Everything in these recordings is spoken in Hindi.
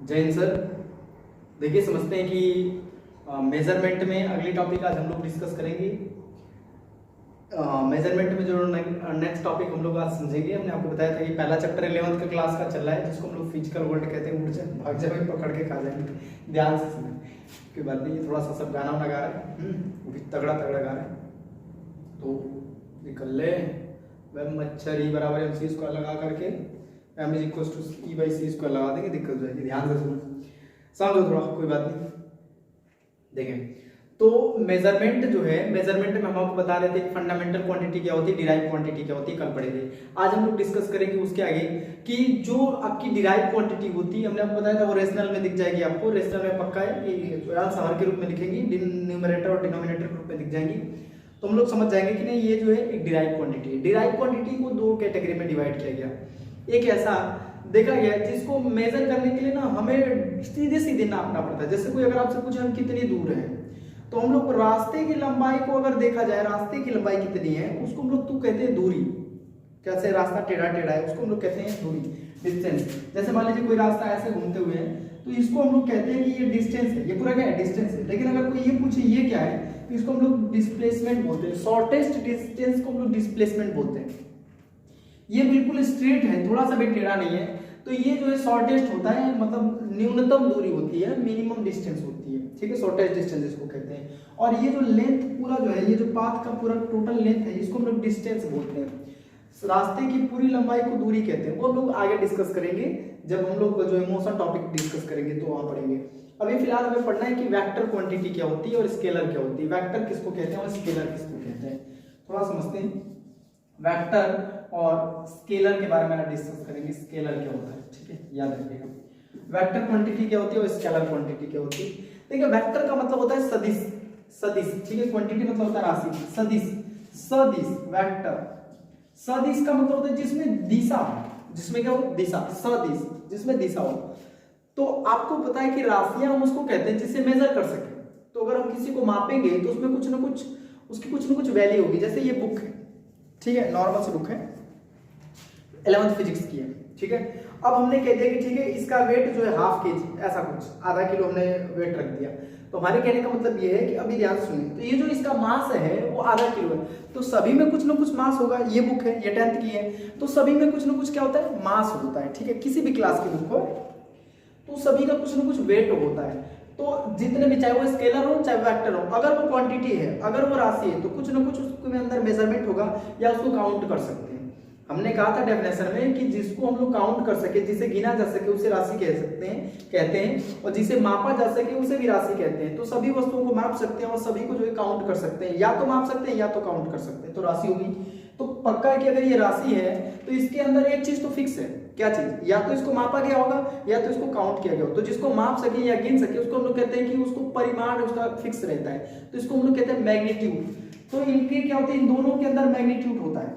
जय हिंद सर। देखिए समझते हैं कि मेजरमेंट में अगली टॉपिक आज हम लोग डिस्कस करेंगे। मेजरमेंट में जो नेक्स्ट टॉपिक हम लोग आज समझेंगे, हमने आपको बताया था कि पहला चैप्टर 11th का क्लास का चल रहा है, जिसको हम लोग फिजिकल वर्ल्ड कहते हैं। उड़ जाए भाग जाए पकड़ के खा जाएंगे, ध्यान से सुने। कोई बात नहीं, थोड़ा सा सब गाना वाना गा रहे हैं, वो भी तगड़ा तगड़ा गा रहे हैं। तो निकल ले वह मच्छर ई बराबर एम सी स्क्वायर लगा करके M is equal to E by C square लगा देंगे, दिक्कत हो जाएगी। ध्यान से सुनो, समझो थोड़ा, कोई बात नहीं। देखें तो मेजरमेंट जो है, मेजरमेंट में हम आपको बता रहे थे कि फंडामेंटल क्वांटिटी क्या होती है, डिराइव क्वांटिटी क्या होती है, कल पढ़े थे। आज हम लोग डिस्कस करेंगे उसके आगे कि जो आपकी डिराइव क्वांटिटी होती है, हमने आपको बताया था वो रेशनल में दिख जाएगी। आपको रेशनल में पक्का है, ये हर के रूप में लिखेंगे, न्यूमरेटर और डिनोमिनेटर के रूप में दिख जाएंगी, तो हम लोग समझ जाएंगे कि नहीं ये जो है एक डिराइव क्वांटिटी है। डिराइव क्वांटिटी को दो कैटेगरी में डिवाइड किया गया। एक ऐसा देखा गया जिसको मेजर करने के लिए ना हमें सीधे सीधे नापना पड़ता है। जैसे कोई अगर आपसे पूछे हम कितनी दूर है, तो हम लोग रास्ते की लंबाई को अगर देखा जाए, रास्ते की लंबाई कितनी है उसको हम लोग कहते हैं दूरी। कैसे रास्ता टेढ़ा टेढ़ा है उसको हम लोग कहते हैं दूरी, डिस्टेंस। जैसे मान लीजिए कोई रास्ता ऐसे घूमते हुए है, तो इसको हम लोग कहते हैं कि ये डिस्टेंस है, ये पूरा क्या है, डिस्टेंस है। लेकिन अगर कोई ये पूछे ये क्या है, तो इसको हम लोग डिस्प्लेसमेंट बोलते हैं। शॉर्टेस्ट डिस्टेंस को हम लोग डिस्प्लेसमेंट बोलते हैं। ये बिल्कुल स्ट्रेट है, थोड़ा सा भी टेढ़ा नहीं है, तो ये जो है शॉर्टेस्ट होता है, मतलब न्यूनतम दूरी होती है, मिनिमम डिस्टेंस होती है, ठीक है, शॉर्टेस्ट डिस्टेंस इसको कहते हैं। और ये जो लेंथ पूरा जो है, ये जो पाथ का पूरा टोटल लेंथ है, इसको हम लोग डिस्टेंस बोलते हैं। रास्ते की पूरी लंबाई को दूरी कहते हैं। वो हम लोग आगे डिस्कस करेंगे जब हम लोग जो इमोशन टॉपिक डिस्कस करेंगे, तो वहां पढ़ेंगे। अभी फिलहाल हमें पढ़ना है कि वेक्टर क्वांटिटी क्या होती है और स्केलर क्या होती है। वेक्टर किसको कहते हैं और स्केलर किसको कहते हैं, थोड़ा समझते हैं। वेक्टर और स्केलर के बारे में डिस्कस करेंगे। स्केलर क्या होता है, ठीक है, याद रखिएगा। वेक्टर क्वांटिटी क्या होती है और स्केलर क्वांटिटी क्या होती है। देखिए वेक्टर का मतलब होता है सदिश, सदिश, ठीक है। क्वांटिटी मतलब होता है राशि, सदिश, सदिश, वेक्टर। सदिश का मतलब होता है जिसमें दिशा हो, जिसमें क्या हो, दिशा, सदिश, जिसमें दिशा हो। तो आपको पता है कि राशियां हम उसको कहते हैं जिससे मेजर कर सके। तो अगर हम किसी को मापेंगे तो उसमें कुछ ना कुछ, उसकी कुछ ना कुछ वैल्यू होगी। जैसे ये बुक है, ठीक है, नॉर्मल सी बुक है, 11th फिजिक्स की है, ठीक है। अब हमने कह दिया कि ठीक है इसका वेट जो है हाफ केजी, ऐसा कुछ आधा किलो हमने वेट रख दिया। तो हमारे कहने का मतलब ये है कि अभी ध्यान सुनिए, तो ये जो इसका मास है वो आधा किलो है, तो सभी में कुछ ना कुछ मास होगा। ये बुक है, ये 10th की है, तो सभी में कुछ ना कुछ क्या होता है, मास होता है, ठीक है। किसी भी क्लास की बुक हो तो सभी का कुछ ना कुछ वेट होता है। तो जितने भी, चाहे वो स्केलर हो चाहे वेक्टर हो, अगर वो क्वांटिटी है, अगर वो राशि है, तो कुछ ना कुछ उसके अंदर मेजरमेंट होगा या उसको काउंट कर सकते हैं। हमने कहा था डेफिनेशन में कि जिसको हम लोग काउंट कर सके, जिसे गिना जा सके, उसे राशि कह सकते हैं, कहते हैं। और जिसे मापा जा सके उसे भी राशि कहते हैं। तो सभी वस्तुओं को माप सकते हैं और सभी को जो है काउंट कर सकते हैं, या तो माप सकते हैं या तो काउंट कर सकते हैं, तो राशि होगी। तो पक्का है कि अगर ये राशि है तो इसके अंदर एक चीज तो फिक्स है। क्या चीज, या तो इसको मापा गया होगा या तो इसको काउंट किया गया होगा। तो जिसको माप सके या गिन सके उसको हम लोग कहते हैं कि उसको परिमाण उसका फिक्स रहता है, तो इसको हम लोग कहते हैं मैग्नीट्यूड। तो इनके क्या होते हैं, इन दोनों के अंदर मैग्नीट्यूड होता है,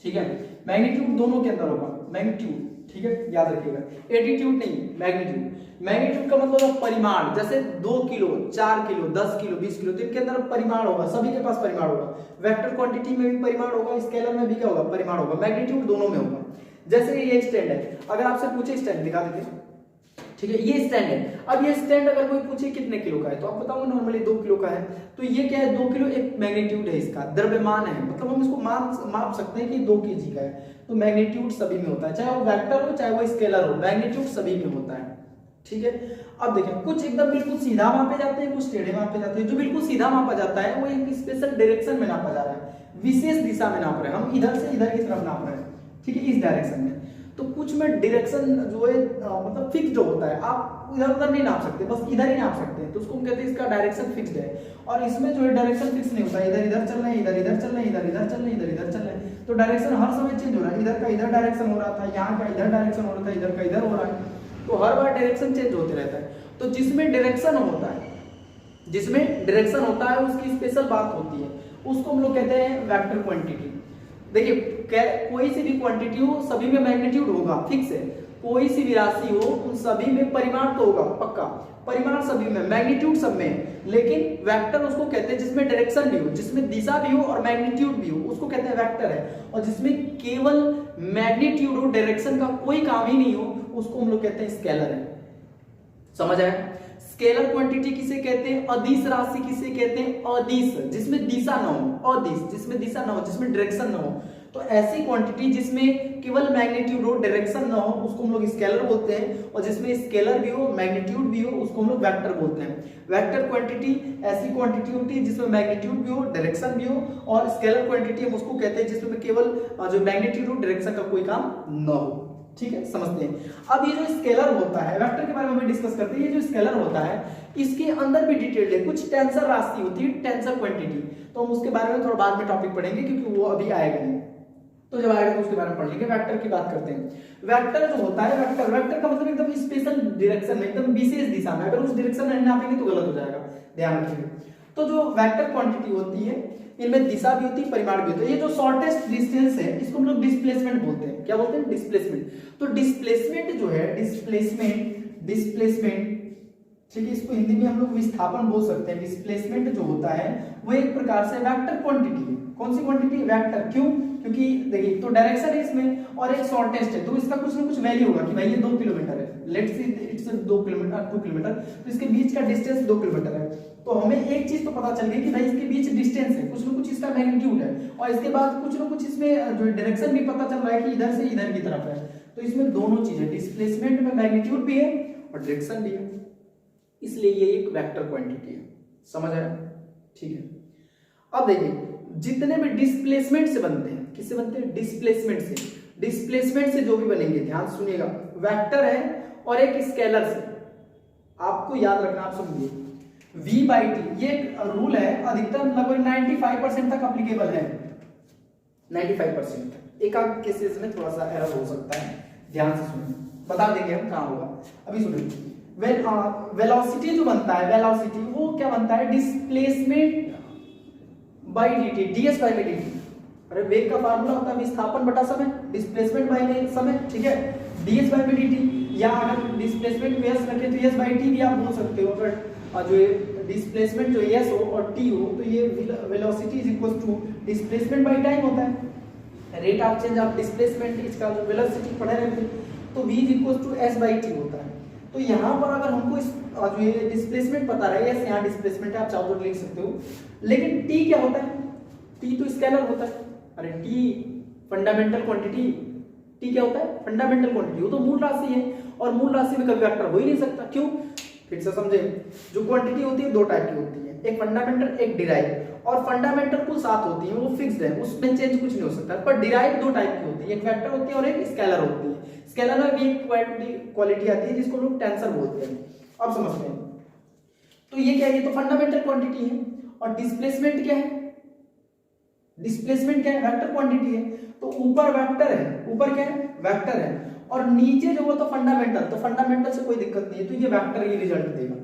ठीक है। मैग्नीट्यूड दोनों के अंदर होगा, मैग्नीट्यूड, ठीक है, याद रखिएगा। एटीट्यूड नहीं, मैग्नीट्यूड। मैग्नीट्यूड का मतलब है परिमाण। जैसे 2 किलो, 4 किलो, 10 किलो, 20 किलो, तो इनके अंदर परिमाण होगा, सभी के पास परिमाण होगा। वेक्टर क्वांटिटी में भी परिमाण होगा, स्केलर में भी क्या होगा, परिमाण होगा। मैग्नीट्यूड दोनों में होगा। जैसे ये स्टैंड है, अगर आपसे पूछे स्टैंड दिखा दीजिए, ठीक है, ये स्टैंड है। अब ये स्टैंड अगर कोई पूछे कितने किलो का है, तो आप बताओ नॉर्मली 2 किलो का है। तो ये क्या है, 2 किलो एक मैग्नीट्यूड है, इसका द्रव्यमान है, मतलब हम इसको माप सकते हैं कि 2 केजी का है। तो मैग्नीट्यूड सभी में होता है, चाहे वो वेक्टर हो चाहे वो स्केलर हो, मैग्नीट्यूड सभी में होता है, ठीक है। अब देखें, कुछ एकदम बिल्कुल सीधा मापे जाते हैं, कुछ टेढ़े मापे जाते हैं। जो बिल्कुल सीधा मापा जाता है वो एक स्पेशल डायरेक्शन में नापा जा रहा है, विशेष दिशा में नाप रहे हैं, हम इधर से इधर की तरफ नाप रहे हैं, ठीक है, इस डायरेक्शन में। तो कुछ में डायरेक्शन जो है मतलब फिक्स जो होता है, आप इधर उधर नहीं नाप सकते, बस इधर ही नाप सकते हैं, तो उसको हम कहते हैं इसका डायरेक्शन फिक्स्ड है। और इसमें जो है डायरेक्शन फिक्स नहीं होता, इधर इधर चल रहे हैं, इधर इधर चल रहे हैं, इधर इधर चल रहे हैं, इधर इधर चल रहे हैं, तो डायरेक्शन हर समय चेंज हो रहा है। इधर का इधर डायरेक्शन हो रहा था, यहाँ का इधर डायरेक्शन हो रहा था, इधर का इधर हो रहा है, तो हर बार डायरेक्शन चेंज होते रहता है। तो जिसमें डायरेक्शन होता है, जिसमें डायरेक्शन होता है उसकी स्पेशल बात होती है, उसको हम लोग कहते हैं वेक्टर क्वांटिटी। देखिए कोई सी भी क्वांटिटी हो सभी में मैग्नीट्यूड होगा, फिक्स है। कोई सी भी राशि हो उन सभी में परिमाण तो होगा, पक्का परिमाण सभी में, मैग्नीट्यूड सब में। लेकिन वेक्टर उसको कहते हैं जिसमें डायरेक्शन भी हो, जिसमें दिशा भी हो और मैग्नीट्यूड भी हो, उसको कहते हैं वेक्टर है। और जिसमें केवल मैग्नीट्यूड हो, डायरेक्शन का कोई काम ही नहीं हो, उसको हम लोग कहते हैं स्केलर है। समझ आया? स्केलर क्वांटिटी किसे कहते हैं? अदिश राशि किसे कहते हैं? अदिश, जिसमें दिशा न हो, अदिश जिसमें दिशा न हो, जिसमें डायरेक्शन न हो। तो ऐसी क्वांटिटी जिसमें केवल मैग्नीट्यूड हो, डायरेक्शन न हो, उसको हम लोग स्केलर बोलते हैं। और जिसमें स्केलर भी हो, मैग्नीट्यूड भी हो, उसको हम लोग वेक्टर बोलते हैं। वेक्टर क्वांटिटी ऐसी क्वांटिटी होती है जिसमें मैग्नीट्यूड भी हो, डायरेक्शन भी हो। और स्केलर क्वांटिटी हम उसको कहते हैं जिसमें केवल जो मैग्नीट्यूड हो, डायरेक्शन का कोई काम न हो। ठीक है, समझते हैं। अब ये जो स्केलर होता है, वेक्टर के बारे में डिस्कस करते हैं। ये जो स्केलर होता है इसके अंदर भी डिटेल्ड है, कुछ टेंसर राशि होती है, टेंसर क्वांटिटी। तो हम उसके बारे में थोड़ा बाद में टॉपिक पढ़ेंगे क्योंकि वो अभी आएगा नहीं, तो जब आएगा तो उसके बारे में पढ़ लेंगे। वेक्टर की बात करते हैं। वेक्टर जो होता है, वेक्टर का मतलब एकदम स्पेशल डायरेक्शन में, एकदम विशेष दिशा में। अगर उस डायरेक्शन में नापेंगे तो गलत हो जाएगा, ध्यान रखिएगा। तो जो वेक्टर क्वांटिटी होती है इनमें दिशा भी होती है, परिमाण भी होता है। ये जो शॉर्टेस्ट डिस्टेंस है इसको हम लोग डिस्प्लेसमेंट बोलते हैं। क्या बोलते हैं? डिस्प्लेसमेंट। तो डिस्प्लेसमेंट जो है, डिस्प्लेसमेंट ठीक है, इसको हिंदी में हम लोग विस्थापन बोल सकते हैं। डिस्प्लेसमेंट जो होता है वो एक प्रकार से वेक्टर क्वांटिटी है। कौन सी क्वांटिटी? वेक्टर। क्यों? क्योंकि देखिए, तो डायरेक्शन है इसमें और एक शॉर्टेस्ट है, तो इसका कुछ ना कुछ वैल्यू होगा कि भाई ये 2 किलोमीटर है, let's say it's 2 kilometre, 2 kilometre, तो इसके बीच का डिस्टेंस 2 किलोमीटर है। तो हमें एक चीज तो पता चल गई कि भाई इसके बीच डिस्टेंस है, कुछ ना कुछ इसका मैग्नीट्यूड है, और इसके बाद कुछ ना कुछ इसमें जो डायरेक्शन भी पता चल रहा है कि इधर से इधर की तरफ है। तो इसमें दोनों चीजें, डिस्प्लेसमेंट में मैग्नीट्यूड भी है और डायरेक्शन भी है, इसलिए ये एक वेक्टर क्वांटिटी है। समझ आया? ठीक है। अब देखिए, जितने भी डिस्प्लेसमेंट से बनते हैं, किससे बनते हैं? डिस्प्लेसमेंट से। डिस्प्लेसमेंट से जो भी बनेंगे, ध्यान सुनिएगा, वेक्टर है और एक स्केलर से। आपको याद रखना, आप समझिए, v बाई टी, ये एक रूल है, अधिकतम लगभग 95% तक एप्लीकेबल है। 95% तक, एक आध केसेस में थोड़ा सा एरर हो सकता है, ध्यान से सुनिए, बता देंगे हम कहां होगा। अभी सुनिए, वेलोसिटी जो बनता है, वेलोसिटी वो क्या बनता है? Displacement by dt, ds by dt। अरे वेग का फार्मूला होता है विस्थापन बटा समय, डिस्प्लेसमेंट बाई समय, ठीक है, ds बाई dt। या अगर डिस्प्लेसमेंट में s रखे तो s बाई t भी आप बोल सकते हो। अगर जो डिस्प्लेसमेंट जो s हो और t हो तो ये velocity is equal to displacement by time होता है। Rate of change of displacement, इसका जो वेलोसिटी पढ़े रहते हैं, तो v is equal to s by t होता है। तो यहाँ पर अगर हमको इस जो ये डिस्प्लेसमेंट पता रहे, s यहाँ डिस्प्लेसमेंट है, आप चाहो तो लिख सकते हो, लेकिन t क्या होता है? t तो स्केलर होता है। अरे t फंडामेंटल क्वांटिटी, t क्या होता है? Fundamental quantity. वो तो मूल राशि है और मूल राशि में कभी वेक्टर हो ही नहीं सकता। क्यों? फिर से समझे, जो क्वांटिटी होती है दो टाइप की होती है, एक फंडामेंटल, एक डिराइव। और फंडामेंटल कुल 7 होती है, वो फिक्स्ड है, उसमें चेंज कुछ नहीं हो सकता। पर डिराइव दो टाइप की होती है, एक वेक्टर होती है और एक स्केलर होती है। स्केलर में भी एक क्वालिटी आती है जिसको लोग टेंसर बोलते हैं। अब समझते हैं, तो ये क्या है? ये तो फंडामेंटल क्वांटिटी है। और डिस्प्लेसमेंट क्या है? डिस्प्लेसमेंट क्या है? वेक्टर क्वांटिटी है। तो ऊपर वेक्टर है, ऊपर क्या है? वेक्टर है, और नीचे जो वो तो फंडामेंटल, तो फंडामेंटल से कोई दिक्कत नहीं है, तो ये वेक्टर ही रिजल्ट देगा।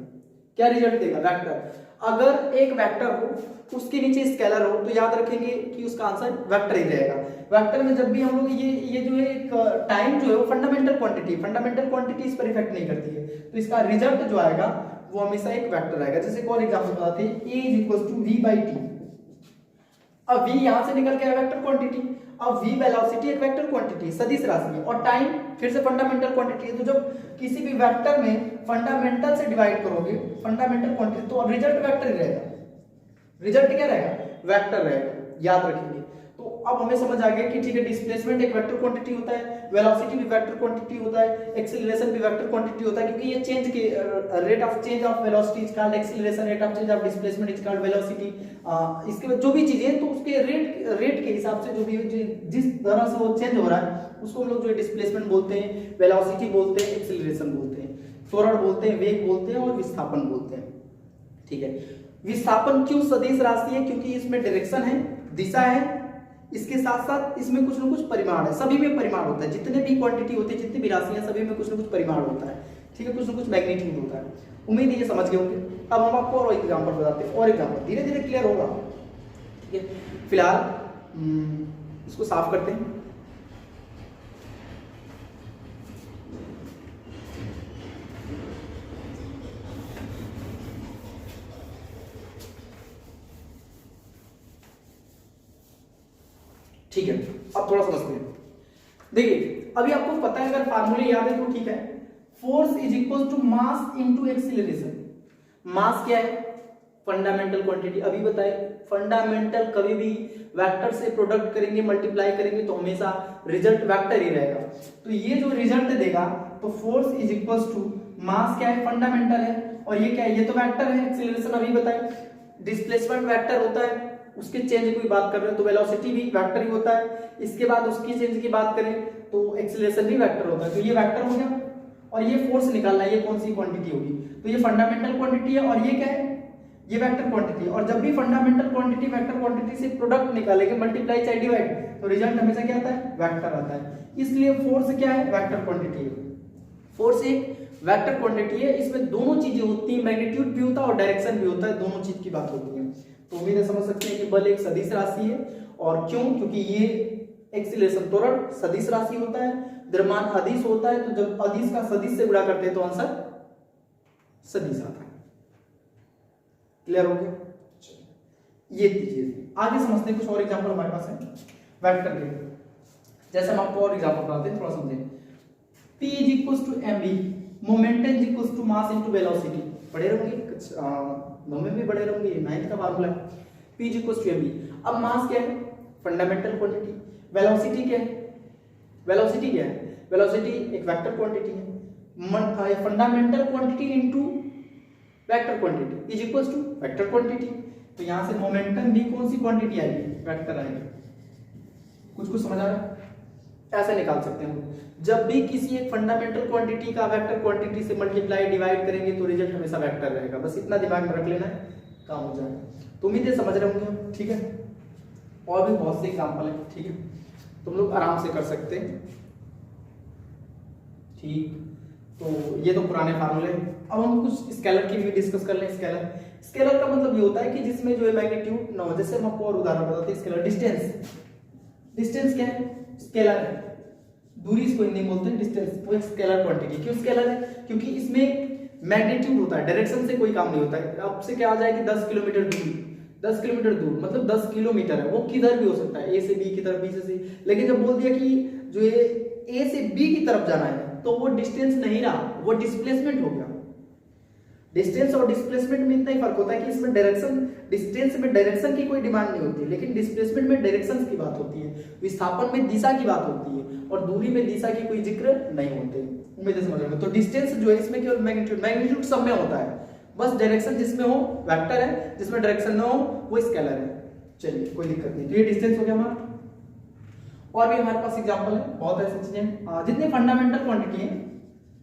क्या रिजल्ट देगा? वेक्टर। अगर एक वेक्टर हो उसके नीचे स्केलर हो तो याद रखेंगे कि उसका आंसर वेक्टर ही रहेगा। वेक्टर में जब भी हम लोग ये जो है एक टाइम जो है वो फंडामेंटल क्वांटिटी इस पर इफेक्ट नहीं करती है, तो इसका रिजल्ट जो आएगा वो हमेशा एक वेक्टर आएगा। जैसे एक और एग्जांपल बताते हैं, a is equal to v by T. अब v यहां से निकल के आया वेक्टर क्वांटिटी। अब v वेलोसिटी एक वेक्टर क्वांटिटी, सदिश राशि है, और टाइम फिर से फंडामेंटल क्वांटिटी है। तो जब किसी भी वेक्टर में फंडामेंटल से डिवाइड करोगे फंडामेंटल क्वांटिटी, तो रिजल्ट वेक्टर ही रहेगा। रिजल्ट क्या रहेगा? वेक्टर रहेगा, याद रखेंगे। तो अब हमें समझ आ गया कि ठीक है, डिस्प्लेसमेंट एक वेक्टर क्वांटिटी होता है, वेलोसिटी भी वेक्टर क्वांटिटी होता है, एक्सीलरेशन भी वेक्टर क्वांटिटी होता है, क्योंकि ये चेंज के rate of change of velocity is called acceleration, rate of change of displacement is called velocity. इसके बाद जो भी चीजें, तो उसके रेट के हिसाब से जो भी जिस तरह से वो चेंज हो रहा है उसको हम लोग जो डिस्प्लेसमेंट बोलते हैं, वेलोसिटी बोलते हैं, एक्सीलरेशन बोलते हैं, त्वरण बोलते हैं, वेग बोलते हैं, और विस्थापन बोलते हैं। ठीक है, विस्थापन क्यों सदिश राशि है? क्योंकि इसमें डायरेक्शन है, दिशा है, इसके साथ साथ इसमें कुछ ना कुछ परिमाण है। सभी में परिमाण होता है, जितने भी क्वांटिटी होती है, जितनी भी राशि है, सभी में कुछ ना कुछ परिमाण होता है। ठीक है, कुछ ना कुछ मैग्नीट्यूड होता है। उम्मीद है ये समझ गए होंगे। अब हम आपको और एग्जांपल बताते हैं, और एग्जांपल धीरे धीरे क्लियर होगा। ठीक है, फिलहाल इसको साफ करते हैं। ठीक है, अब थोड़ा समझते हैं। देखिए, अभी आपको पता है, अगर फार्मूले याद है तो ठीक है। Force is equal to mass into acceleration. Mass क्या है? Fundamental quantity. अभी बताए फंडामेंटल कभी भी वेक्टर से प्रोडक्ट करेंगे, मल्टीप्लाई करेंगे तो हमेशा रिजल्ट वेक्टर ही रहेगा। तो ये जो रिजल्ट देगा तो force is equal to mass क्या है? फंडामेंटल है। और ये क्या है? ये तो वेक्टर है। एक्सीलरेशन अभी बताए डिस्प्लेसमेंट वेक्टर होता है, उसके चेंज की बात कर रहे हैं तो वेलोसिटी भी वेक्टर ही होता है। इसके बाद उसकी चेंज की बात करें तो एक्सीलरेशन भी वेक्टर होता है। तो ये वेक्टर हो गया और ये फोर्स निकालना है, ये कौन सी क्वांटिटी होगी? तो ये फंडामेंटल क्वांटिटी है और ये क्या है? ये वेक्टर क्वांटिटी है। और जब भी फंडामेंटल क्वांटिटी वेक्टर क्वांटिटी से प्रोडक्ट निकालेंगे, मल्टीप्लाई चाहे डिवाइड, तो रिजल्ट हमेशा क्या आता है? वेक्टर आता है। इसलिए फोर्स क्या है? वेक्टर क्वांटिटी है। फोर्स एक वेक्टर क्वांटिटी है, इसमें दोनों चीजें होती हैं, मैग्नीट्यूड भी होता है और डायरेक्शन भी होता है, दोनों चीज की बात होती है। तो उम्मीद है समझ सकते हैं कि बल एक सदिश राशि है। और क्यों? क्योंकि ये एक्सीलरेशन त्वरण सदिश राशि होता है, द्रव्यमान अदिश होता है। तो जब अदिश का सदिश से गुणा करते हैं तो आंसर सदिश आता है। क्लियर हो गया? ये चीज आगे समझते हैं। कुछ और एग्जांपल हमारे पास है वेक्टर के। जैसे हम आपको और एग्जांपल बताते हैं, थोड़ा समझें। P is equals to mv, momentum is equals to mass into velocity। पढ़े रहोगे, नौवीं में भी पढ़े रहोगे, 9th का फार्मूला है। P is equals to mv। अब मास क्या है? Fundamental quantity. वेलोसिटी क्या है? वेलोसिटी क्या है? वेलोसिटी एक वेक्टर क्वांटिटी है। Fundamental quantity into vector quantity is equals to vector quantity. तो यहां से मोमेंटम भी कौन सी क्वांटिटी आएगी? वेक्टर आएगी। कुछ समझ आ रहा है? ऐसे निकाल सकते हैं। जब भी किसी एक फंडामेंटल क्वांटिटी का वेक्टर क्वांटिटी से मल्टीप्लाई डिवाइड करेंगे तो रिजल्ट हमेशा वेक्टर रहेगा। बस इतना दिमाग में रख लेना है, काम हो जाएगा। तो उम्मीद है समझ रहे होंगे, ठीक है। और भी बहुत से एग्जांपल है, ठीक है, तुम लोग आराम से कर सकते हैं, ठीक। तो ये तो पुराने फार्मूले। अब हम कुछ स्केलर की भी डिस्कस कर लें। स्केलर का मतलब ये होता है कि जिसमें जो है मैग्नीट्यूड ना हो। जैसे हम आपको और उदाहरण बताते हैं। स्केलर डिस्टेंस क्या है? स्केलर है। दूरी इसको हिंदी में बोलते हैं डिस्टेंस। वो एक स्केलर क्वांटिटी। क्यों स्केलर है? क्योंकि इसमें मैग्नीट्यूड होता है, डायरेक्शन से कोई काम नहीं होता है। आपसे क्या आ जाएगी? 10 किलोमीटर दूर। 10 किलोमीटर दूर मतलब 10 किलोमीटर है। वो किधर भी हो सकता है, ए से बी की तरफ, बी से सी। लेकिन जब बोल दिया कि जो ये ए से बी की तरफ जाना है तो वो डिस्टेंस नहीं रहा, वो डिस्प्लेसमेंट हो गया। डिस्टेंस और डिस्प्लेसमेंट में इतना ही फर्क होता है कि इसमें डायरेक्शन, डिस्टेंस में डायरेक्शन की कोई डिमांड नहीं होती, लेकिन डिस्प्लेसमेंट में डायरेक्शन की बात होती है, विस्थापन में दिशा की बात होती है, और दूरी में दिशा की कोई जिक्र नहीं होते। उम्मीद है समझ रहे हो। तो डिस्टेंस जो है इसमें केवल मैग्नीट्यूड सब में होता है, बस डायरेक्शन जिसमें हो वेक्टर है, जिसमें डायरेक्शन ना हो वो स्केलर है। चलिए कोई दिक्कत नहीं। तो ये डिस्टेंस हो गया हमारा। और भी हमारे पास एग्जांपल है, बहुत ऐसी चीजें। जितने फंडामेंटल क्वांटिटी है,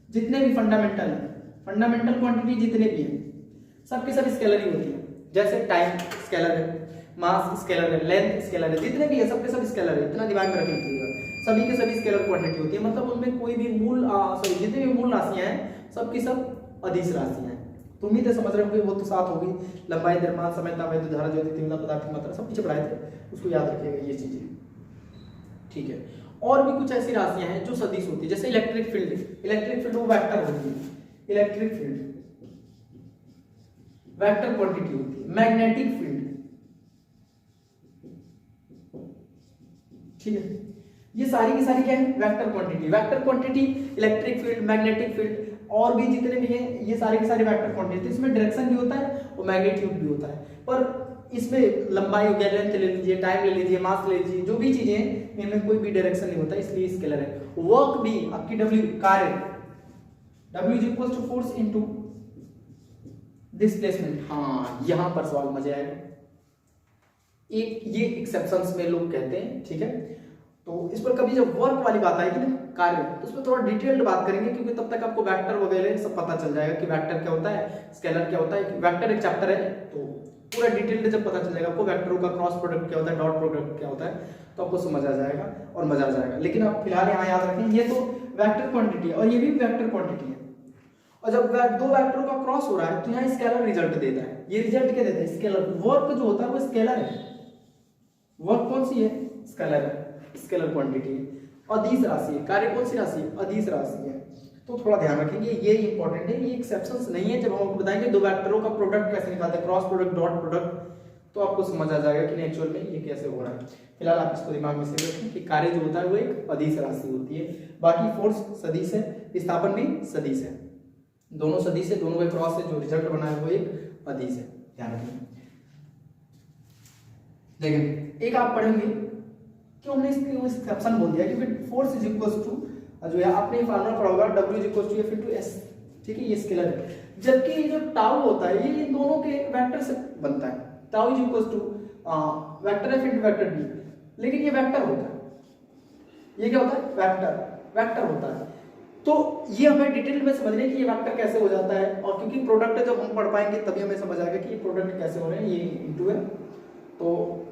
जितने भी फंडामेंटल क्वांटिटी जितने भी हैं, सबके सब स्केलर ही होती है। जैसे टाइम स्केलर है, मास स्केलर है, लेंथ स्केलर है, जितने भी है सबके सब स्केलर है। इतना दिमाग में रख लीजिएगा, सभी के सभी स्केलर क्वांटिटी होती है। मतलब उनमें कोई भी जितने भी मूल राशियां हैं सबकी सब अदिश राशियां हैं। तो उम्मीद है समझ रहे होंगे। वो तो साथ होगी, लंबाई, द्रव्यमान, समय, ताप, धारा, ज्योति, तीव्रता, पदार्थ की मात्रा, सब पीछे पढ़ाए थे, उसको याद रखिएगा ये चीजें, ठीक है। और भी कुछ ऐसी राशियां हैं जो सदिश होती है। जैसे इलेक्ट्रिक फील्ड वो वेक्टर होती है। इलेक्ट्रिक फील्ड वेक्टर क्वांटिटी होती है। मैग्नेटिक फील्ड, ठीक है, ये सारी की सारी क्या है? Vector quantity. Electric field, magnetic field और भी जितने भी हैं ये सारे के सारे वेक्टर क्वांटिटी। इसमें डायरेक्शन भी होता है और मैग्नीट्यूड भी होता है। पर इसमें लंबाई हो गया, लेंथ ले लीजिए, टाइम ले लीजिए, मास ले लीजिए, जो भी चीजें हैं इनमें कोई भी डायरेक्शन नहीं होता, इसलिए स्केलर है। वर्क भी आपकी W कार्य, W is equal to force into displacement. हाँ, यहां पर सवाल मजा आएगा। एक ये एक्सेप्शंस में लोग कहते हैं, ठीक है। तो इस पर कभी जब वर्क वाली बात आएगी ना, कार्य, तो उसमें थोड़ा डिटेल्ड बात करेंगे, क्योंकि तब तक आपको वेक्टर वगैरह सब पता चल जाएगा कि वेक्टर क्या होता है, स्केलर क्या होता है। वेक्टर एक चैप्टर है, तो पूरा डिटेल्ड जब पता चल जाएगा आपको वेक्टरों का क्रॉस प्रोडक्ट क्या होता है, डॉट प्रोडक्ट क्या होता है, तो आपको समझ आ जाएगा और मजा आ जाएगा। लेकिन आप फिलहाल यहाँ याद रखें, ये तो वेक्टर क्वांटिटी है और ये भी वेक्टर क्वांटिटी है। और जब दो वेक्टरों का क्रॉस हो रहा है तो यहाँ स्केलर रिजल्ट देता है। ये रिजल्ट क्या देता है? स्केलर। वर्क जो होता है वो स्केलर है। वर्क कौन सी है? स्केलर है, स्केलर क्वांटिटी है। अदिश राशि है। कार्य कौन सी राशि है? अदिश राशि है। तो थोड़ा ध्यान रखेंगे, ये इंपॉर्टेंट है, ये एक्सेप्शंस नहीं है। जब हम आपको बताएंगे दो वेक्टरों का प्रोडक्ट कैसे निकालते हैं, क्रॉस प्रोडक्ट, डॉट प्रोडक्ट, तो आपको समझ आ जाएगा कि एक्चुअल में ये कैसे हो रहा है। फिलहाल आप इसको दिमाग में सेव रखें कि कार्य जो होता है वो एक अदिश राशि होती है, बाकी फोर्स सदिश है, विस्थापन भी सदिश है, दोनों सदिश है, दोनों के क्रॉस से जो रिजल्ट बना है वो एक अदिश है, ध्यान रखें। देखिए एक आप पढ़ेंगे कि हमने इसके ऑप्शन बोल दिया कि फोर्स इज इक्वल टू जो है आपने फार्मूला पढ़ा होगा W is equal to F into S, ठीक है, ये स्केलर है, जबकि ये जो टाउ होता है ये इन दोनों के वेक्टर से बनता है, tau is equal to vector F into vector D, लेकिन ये वेक्टर होता है, ये क्या होता है, वेक्टर होता है। तो ये हमें डिटेल में समझने कि ये वेक्टर कैसे हो जाता है, और क्योंकि प्रोडक्ट जब हम पढ़ पाएंगे तभी हमें समझ आएगा कि ये प्रोडक्ट कैसे हो रहे हैं, ये इनटू है, तो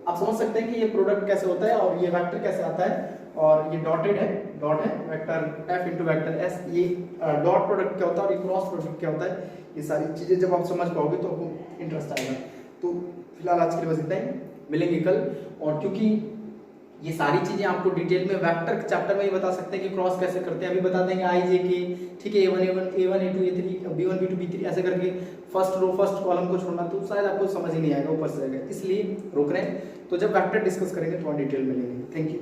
आप समझ सकते हैं कि ये प्रोडक्ट कैसे होता है और ये वेक्टर कैसे आता है, और ये डॉटेड है, डॉट है, vector F into vector S, ये डॉट प्रोडक्ट क्या होता है और ये क्रॉस प्रोडक्ट क्या होता है, ये सारी चीजें जब आप समझ पाओगे तो आपको इंटरेस्ट आएगा। तो फिलहाल आज के लिए बस इतना ही, मिलेंगे कल। और क्योंकि ये सारी चीजें आपको डिटेल में वेक्टर चैप्टर में ही बता सकते हैं कि क्रॉस कैसे करते हैं, अभी बता देंगे I J K, ठीक है, A1 A2 A3 B1 B2 B3 ऐसे करके फर्स्ट रो फर्स्ट कॉलम को छोड़ना, तो शायद आपको समझ ही नहीं आएगा, ऊपर से आएगा, इसलिए रोक रहे हैं। तो जब वेक्टर डिस्कस करेंगे तो डिटेल में लेंगे। Thank you.